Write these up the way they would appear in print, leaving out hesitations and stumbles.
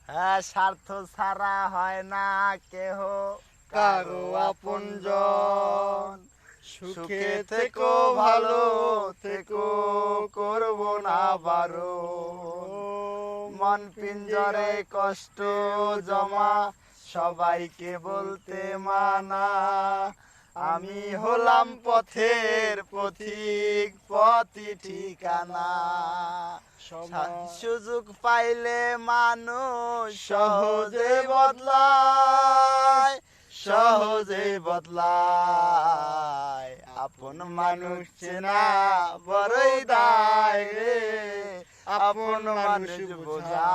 হ্যাঁ, স্বার্থ ছাড়া হয় না কেহ কারো আপনজন। সুখে থেকো ভালো থেকো, করব না বারণ। মন পিঞ্জরে কষ্ট জমা, সবাইকে বলতে মানা। আমি হলাম পথের পথিক, পথই ঠিকানা। সুযোগ পাইলে মানুষ সহজে বদলায়, সহজে বদলায়। আপন মানুষ চেনা বড়ই দায় রে, আপন মানুষ বোঝা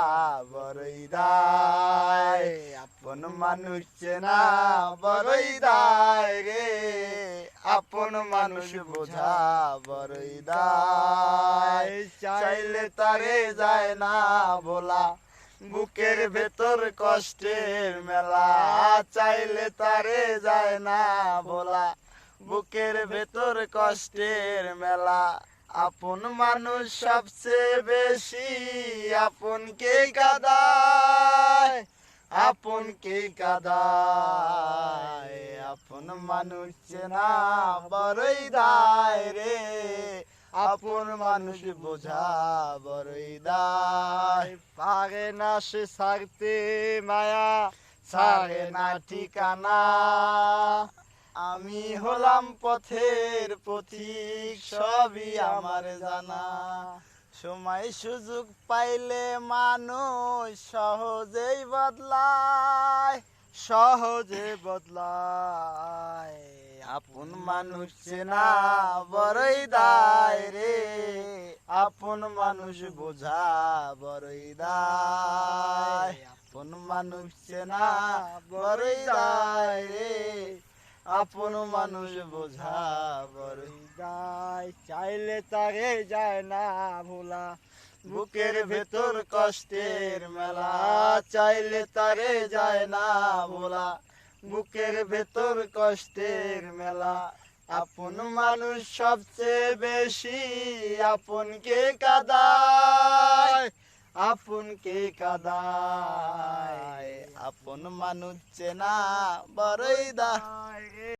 বড়ই দায়। আপন মানুষ চেনা বড়ই দায় রে, আপন মানুষ বোঝা বড়ই দায়। চাইলে তারে যায় না বলা, বুকের ভেতর কষ্টের মেলা। চাইলে তারে যায় না বলা, বুকের ভেতর কষ্টের মেলা। আপন মানুষ সবচেয়ে বেশি আপন কে কাঁদায়, আপন কে কাঁদায়। আপন মানুষ চেনা বড়ই দায় রে, আপন মানুষ বোঝা বড়ই দায়। পারে না সে ছাড়তে মায়া, ছাড়ে না ঠিকানা। আমি হলাম পথের পথিক, সবই আমার জানা। সময় সুযোগ পাইলে মানুষ সহজেই বদলায়, সহজে বদলায়। আপন মানুষ চেনা বড়ই দায় রে, আপন মানুষ বোঝা বড়ই দায়। আপন মানুষ চেনা বড়ই দায় রে, আপন মানুষ বোঝা বড়ই দায়। চাইলে তারে যায় না ভোলা, বুকের ভেতর কষ্টের মেলা। চাইলে তারে যায় না ভোলা, বুকের ভেতর কষ্টের মেলা। আপন মানুষ সবচেয়ে বেশি আপন কে কাঁদায়, আপন কে কাঁদায়। আপন মানুষ চেনা বড়ই দায়।